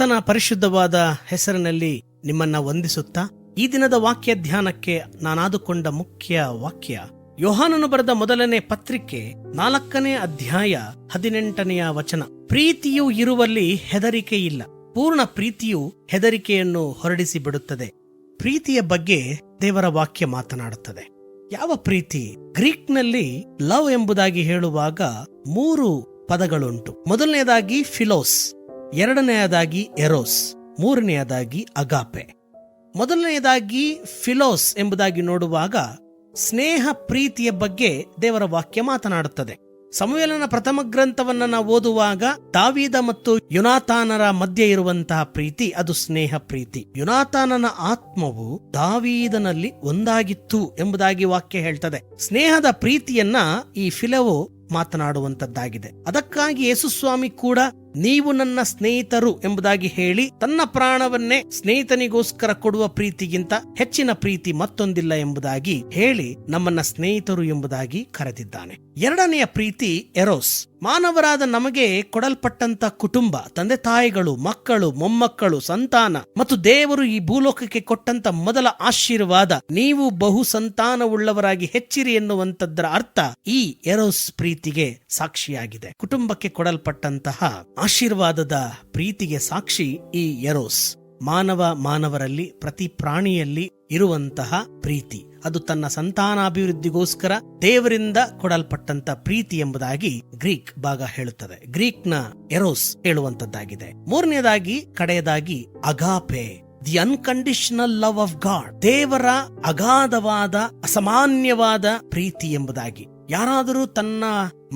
ಕರ್ತನ ಪರಿಶುದ್ಧವಾದ ಹೆಸರಿನಲ್ಲಿ ನಿಮ್ಮನ್ನ ವಂದಿಸುತ್ತಾ ಈ ದಿನದ ವಾಕ್ಯ ಧ್ಯಾನಕ್ಕೆ ನಾನಾದುಕೊಂಡ ಮುಖ್ಯ ವಾಕ್ಯ ಯೋಹಾನನು ಬರೆದ ಮೊದಲನೇ ಪತ್ರಿಕೆ 4ನೇ ಅಧ್ಯಾಯ 18ನೇ ವಚನ. ಪ್ರೀತಿಯು ಇರುವಲ್ಲಿ ಹೆದರಿಕೆ ಇಲ್ಲ, ಪೂರ್ಣ ಪ್ರೀತಿಯು ಹೆದರಿಕೆಯನ್ನು ಹೊರಡಿಸಿ ಬಿಡುತ್ತದೆ. ಪ್ರೀತಿಯ ಬಗ್ಗೆ ದೇವರ ವಾಕ್ಯ ಮಾತನಾಡುತ್ತದೆ. ಯಾವ ಪ್ರೀತಿ? ಗ್ರೀಕ್ನಲ್ಲಿ ಲವ್ ಎಂಬುದಾಗಿ ಹೇಳುವಾಗ 3 ಪದಗಳುಂಟು. ಮೊದಲನೆಯದಾಗಿ ಫಿಲೋಸ್, ಎರಡನೆಯದಾಗಿ ಎರೋಸ್, ಮೂರನೆಯದಾಗಿ ಅಗಾಪೆ. ಮೊದಲನೆಯದಾಗಿ ಫಿಲೋಸ್ ಎಂಬುದಾಗಿ ನೋಡುವಾಗ ಸ್ನೇಹ ಪ್ರೀತಿಯ ಬಗ್ಗೆ ದೇವರ ವಾಕ್ಯ ಮಾತನಾಡುತ್ತದೆ. ಸಮುವೇಲನ ಪ್ರಥಮ ಗ್ರಂಥವನ್ನ ನಾವು ಓದುವಾಗ ದಾವೀದ ಮತ್ತು ಯೋನಾತಾನರ ಮಧ್ಯೆ ಇರುವಂತಹ ಪ್ರೀತಿ ಅದು ಸ್ನೇಹ ಪ್ರೀತಿ. ಯೋನಾತಾನನ ಆತ್ಮವು ದಾವೀದನಲ್ಲಿ ಒಂದಾಗಿತ್ತು ಎಂಬುದಾಗಿ ವಾಕ್ಯ ಹೇಳ್ತದೆ. ಸ್ನೇಹದ ಪ್ರೀತಿಯನ್ನ ಈ ಫಿಲವೋ ಮಾತನಾಡುವಂತದ್ದಾಗಿದೆ. ಅದಕ್ಕಾಗಿ ಯೇಸುಸ್ವಾಮಿ ಕೂಡ ನೀವು ನನ್ನ ಸ್ನೇಹಿತರು ಎಂಬುದಾಗಿ ಹೇಳಿ ತನ್ನ ಪ್ರಾಣವನ್ನೇ ಸ್ನೇಹಿತನಿಗೋಸ್ಕರ ಕೊಡುವ ಪ್ರೀತಿಗಿಂತ ಹೆಚ್ಚಿನ ಪ್ರೀತಿ ಮತ್ತೊಂದಿಲ್ಲ ಎಂಬುದಾಗಿ ಹೇಳಿ ನಮ್ಮನ್ನ ಸ್ನೇಹಿತರು ಎಂಬುದಾಗಿ ಕರೆದಿದ್ದಾನೆ. ಎರಡನೆಯ ಪ್ರೀತಿ ಎರೋಸ್. ಮಾನವರಾದ ನಮಗೆ ಕೊಡಲ್ಪಟ್ಟಂತ ಕುಟುಂಬ, ತಂದೆ ತಾಯಿಗಳು, ಮಕ್ಕಳು, ಮೊಮ್ಮಕ್ಕಳು, ಸಂತಾನ ಮತ್ತು ದೇವರು ಈ ಭೂಲೋಕಕ್ಕೆ ಕೊಟ್ಟಂತ ಮೊದಲ ಆಶೀರ್ವಾದ ನೀವು ಬಹು ಸಂತಾನವುಳ್ಳವರಾಗಿ ಹೆಚ್ಚಿರಿ ಎನ್ನುವಂತದ್ದರ ಅರ್ಥ ಈ ಎರೋಸ್ ಪ್ರೀತಿಗೆ ಸಾಕ್ಷಿಯಾಗಿದೆ. ಕುಟುಂಬಕ್ಕೆ ಕೊಡಲ್ಪಟ್ಟಂತಹ ಆಶೀರ್ವಾದದ ಪ್ರೀತಿಗೆ ಸಾಕ್ಷಿ ಈ ಎರೋಸ್. ಮಾನವರಲ್ಲಿ ಪ್ರತಿ ಪ್ರಾಣಿಯಲ್ಲಿ ಇರುವಂತಹ ಪ್ರೀತಿ ಅದು ತನ್ನ ಸಂತಾನಾಭಿವೃದ್ಧಿಗೋಸ್ಕರ ದೇವರಿಂದ ಕೊಡಲ್ಪಟ್ಟಂತ ಪ್ರೀತಿ ಎಂಬುದಾಗಿ ಗ್ರೀಕ್ ಭಾಗ ಹೇಳುತ್ತದೆ. ಗ್ರೀಕ್ನ ಎರೋಸ್ ಹೇಳುವಂತದ್ದಾಗಿದೆ. ಮೂರನೇದಾಗಿ ಕಡೆಯದಾಗಿ agape, the unconditional love of God, ದೇವರ ಅಗಾಧವಾದ ಅಸಾಮಾನ್ಯವಾದ ಪ್ರೀತಿ ಎಂಬುದಾಗಿ. ಯಾರಾದರೂ ತನ್ನ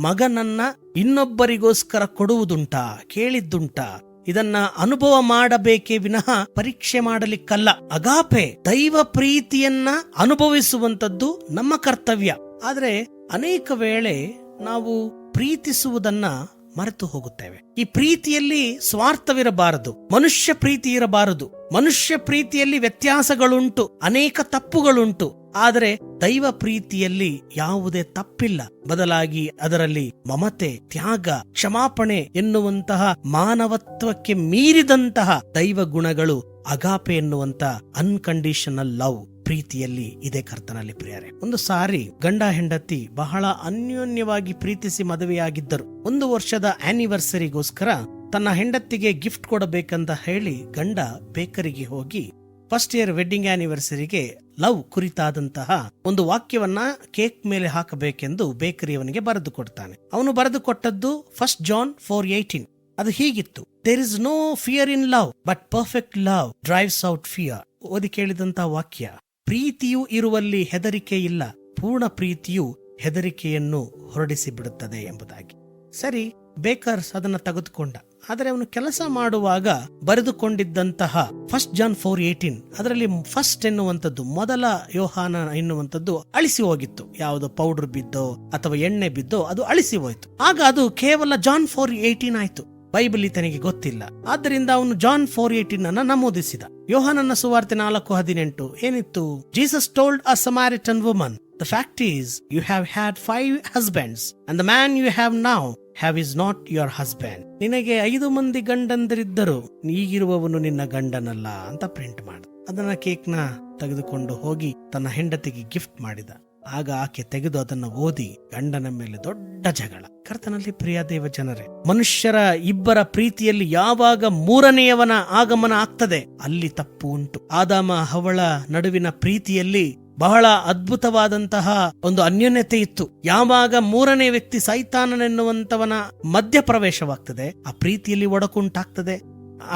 ಮಗನನ್ನ ಇನ್ನೊಬ್ಬರಿಗೋಸ್ಕರ ಕೊಡುವುದುಂಟಾ? ಕೇಳಿದ್ದುಂಟಾ? ಇದನ್ನ ಅನುಭವ ಮಾಡಬೇಕೇ ವಿನಃ ಪರೀಕ್ಷೆ ಮಾಡಲಿಕ್ಕಲ್ಲ. ಅಗಾಪೆ ದೈವ ಪ್ರೀತಿಯನ್ನ ಅನುಭವಿಸುವಂತದ್ದು ನಮ್ಮ ಕರ್ತವ್ಯ. ಆದ್ರೆ ಅನೇಕ ವೇಳೆ ನಾವು ಪ್ರೀತಿಸುವುದನ್ನ ಮರೆತು ಹೋಗುತ್ತೇವೆ. ಈ ಪ್ರೀತಿಯಲ್ಲಿ ಸ್ವಾರ್ಥವಿರಬಾರದು, ಮನುಷ್ಯ ಪ್ರೀತಿ ಇರಬಾರದು. ಮನುಷ್ಯ ಪ್ರೀತಿಯಲ್ಲಿ ವ್ಯತ್ಯಾಸಗಳುಂಟು, ಅನೇಕ ತಪ್ಪುಗಳುಂಟು. ಆದರೆ ದೈವ ಪ್ರೀತಿಯಲ್ಲಿ ಯಾವುದೇ ತಪ್ಪಿಲ್ಲ. ಬದಲಾಗಿ ಅದರಲ್ಲಿ ಮಮತೆ, ತ್ಯಾಗ, ಕ್ಷಮಾಪಣೆ ಎನ್ನುವಂತಹ ಮಾನವತ್ವಕ್ಕೆ ಮೀರಿದಂತಹ ದೈವ ಗುಣಗಳು ಅಗಾಪೆ ಎನ್ನುವಂತ ಅನ್ಕಂಡೀಷನಲ್ ಲವ್ ಪ್ರೀತಿಯಲ್ಲಿ ಇದೆ ಕರ್ತನಲ್ಲಿ. ಪ್ರಿಯರೇ, ಒಂದು ಸಾರಿ ಗಂಡ ಹೆಂಡತಿ ಬಹಳ ಅನ್ಯೋನ್ಯವಾಗಿ ಪ್ರೀತಿಸಿ ಮದುವೆಯಾಗಿದ್ದರು. 1 ವರ್ಷದ ಆನಿವರ್ಸರಿಗೋಸ್ಕರ ತನ್ನ ಹೆಂಡತಿಗೆ ಗಿಫ್ಟ್ ಕೊಡಬೇಕಂತ ಹೇಳಿ ಗಂಡ ಬೇಕರಿಗೆ ಹೋಗಿ ಫಸ್ಟ್ ಇಯರ್ ವೆಡ್ಡಿಂಗ್ ಆನಿವರ್ಸರಿಗೆ ಲವ್ ಕುರಿತಾದಂತಹ ಒಂದು ವಾಕ್ಯವನ್ನ ಕೇಕ್ ಮೇಲೆ ಹಾಕಬೇಕೆಂದು ಬೇಕರಿಯವನಿಗೆ ಬರೆದು ಕೊಡ್ತಾನೆ. ಅವನು ಬರೆದು ಕೊಟ್ಟದ್ದು 1 ಜಾನ್ 4:18. ಅದು ಹೀಗಿತ್ತು: there is no fear in love but perfect love drives out fear. ಓದಿ ಕೇಳಿದಂತಹ ವಾಕ್ಯ. ಪ್ರೀತಿಯು ಇರುವಲ್ಲಿ ಹೆದರಿಕೆ ಇಲ್ಲ, ಪೂರ್ಣ ಪ್ರೀತಿಯು ಹೆದರಿಕೆಯನ್ನು ಹೊರಡಿಸಿ ಬಿಡುತ್ತದೆ ಎಂಬುದಾಗಿ. ಸರಿ, ಬೇಕರ್ಸ್ ಅದನ್ನ ತೆಗೆದುಕೊಂಡ. ಆದರೆ ಅವನು ಕೆಲಸ ಮಾಡುವಾಗ ಬರೆದುಕೊಂಡಿದ್ದಂತಹ 1 ಜಾನ್ 4:18 ಅದರಲ್ಲಿ ಫಸ್ಟ್ ಎನ್ನುವಂಥದ್ದು, ಮೊದಲ ಯೋಹಾನ ಎನ್ನುವಂಥದ್ದು ಅಳಿಸಿ ಹೋಗಿತ್ತು. ಯಾವುದೋ ಪೌಡರ್ ಬಿದ್ದೋ ಅಥವಾ ಎಣ್ಣೆ ಬಿದ್ದೋ ಅದು ಅಳಿಸಿ ಹೋಯ್ತು. ಆಗ ಅದು ಕೇವಲ ಜಾನ್ 4:18 ಆಯ್ತು. ಬೈಬಲ್ ತನಗೆ ಗೊತ್ತಿಲ್ಲ. ಆದ್ದರಿಂದ ಅವನು ಜಾನ್ 4:18 ಅನ್ನ ನಮೂದಿಸಿದ. ಯೋಹಾನನ ಸುವಾರ್ತೆ 4:18 ಏನಿತ್ತು? Jesus told a Samaritan woman, the fact is you have had 5 husbands and the man you have now is not your husband. ನಿನಗೆ 5 ಮಂದಿ ಗಂಡಂದರಿದ್ದರು, ಈಗಿರುವವನು ನಿನ್ನ ಗಂಡನಲ್ಲ ಅಂತ ಪ್ರಿಂಟ್ ಮಾಡ. ಅದನ್ನ ಕೇಕ್ನ ತೆಗೆದುಕೊಂಡು ಹೋಗಿ ತನ್ನ ಹೆಂಡತಿಗೆ ಗಿಫ್ಟ್ ಮಾಡಿದ. ಆಗ ಆಕೆ ತೆಗೆದು ಅದನ್ನ ಓದಿ ಗಂಡನ ಮೇಲೆ ದೊಡ್ಡ ಜಗಳ. ಕರ್ತನಲ್ಲಿ ಪ್ರಿಯ ದೇವ ಜನರೇ, ಮನುಷ್ಯರ ಇಬ್ಬರ ಪ್ರೀತಿಯಲ್ಲಿ ಯಾವಾಗ 3ನೇಯವನ ಆಗಮನ ಆಗ್ತದೆ ಅಲ್ಲಿ ತಪ್ಪು ಉಂಟು. ಆದಾಮ ಹವ್ವಳ ನಡುವಿನ ಪ್ರೀತಿಯಲ್ಲಿ ಬಹಳ ಅದ್ಭುತವಾದಂತಹ ಒಂದು ಅನ್ಯೋನ್ಯತೆ ಇತ್ತು. ಯಾವಾಗ 3ನೇ ವ್ಯಕ್ತಿ ಸೈತಾನನೆನ್ನುವಂತವನ ಮಧ್ಯ ಪ್ರವೇಶವಾಗ್ತದೆ, ಆ ಪ್ರೀತಿಯಲ್ಲಿ ಒಡಕುಂಟಾಗ್ತದೆ.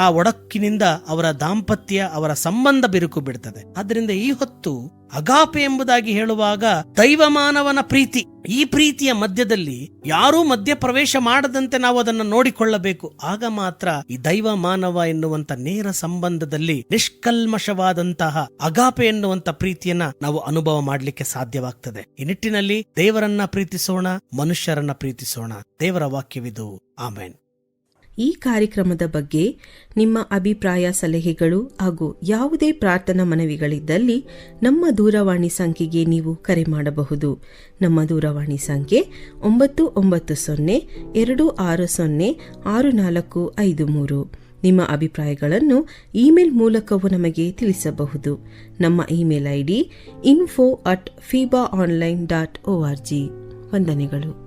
ಆ ಒಡಕಿನಿಂದ ಅವರ ದಾಂಪತ್ಯ, ಅವರ ಸಂಬಂಧ ಬಿರುಕು ಬಿಡ್ತದೆ. ಆದ್ರಿಂದ ಈ ಹೊತ್ತು ಅಗಾಪೆ ಎಂಬುದಾಗಿ ಹೇಳುವಾಗ ದೈವ ಮಾನವನ ಪ್ರೀತಿ, ಈ ಪ್ರೀತಿಯ ಮಧ್ಯದಲ್ಲಿ ಯಾರೂ ಮಧ್ಯ ಪ್ರವೇಶ ಮಾಡದಂತೆ ನಾವು ಅದನ್ನು ನೋಡಿಕೊಳ್ಳಬೇಕು. ಆಗ ಮಾತ್ರ ಈ ದೈವ ಮಾನವ ಎನ್ನುವಂತ ನೇರ ಸಂಬಂಧದಲ್ಲಿ ನಿಷ್ಕಲ್ಮಶವಾದಂತಹ ಅಗಾಪೆ ಎನ್ನುವಂತ ಪ್ರೀತಿಯನ್ನ ನಾವು ಅನುಭವ ಮಾಡಲಿಕ್ಕೆ ಸಾಧ್ಯವಾಗ್ತದೆ. ಈ ನಿಟ್ಟಿನಲ್ಲಿ ದೇವರನ್ನ ಪ್ರೀತಿಸೋಣ, ಮನುಷ್ಯರನ್ನ ಪ್ರೀತಿಸೋಣ. ದೇವರ ವಾಕ್ಯವಿದು. ಆಮೆನ್. ಈ ಕಾರ್ಯಕ್ರಮದ ಬಗ್ಗೆ ನಿಮ್ಮ ಅಭಿಪ್ರಾಯ, ಸಲಹೆಗಳು ಹಾಗೂ ಯಾವುದೇ ಪ್ರಾರ್ಥನಾ ಮನವಿಗಳಿದ್ದಲ್ಲಿ ನಮ್ಮ ದೂರವಾಣಿ ಸಂಖ್ಯೆಗೆ ನೀವು ಕರೆ ಮಾಡಬಹುದು. ನಮ್ಮ ದೂರವಾಣಿ ಸಂಖ್ಯೆ 9902606453. ನಿಮ್ಮ ಅಭಿಪ್ರಾಯಗಳನ್ನು ಇಮೇಲ್ ಮೂಲಕವೂ ನಮಗೆ ತಿಳಿಸಬಹುದು. ನಮ್ಮ ಇಮೇಲ್ ID info@fibaonline.org. ವಂದನೆಗಳು.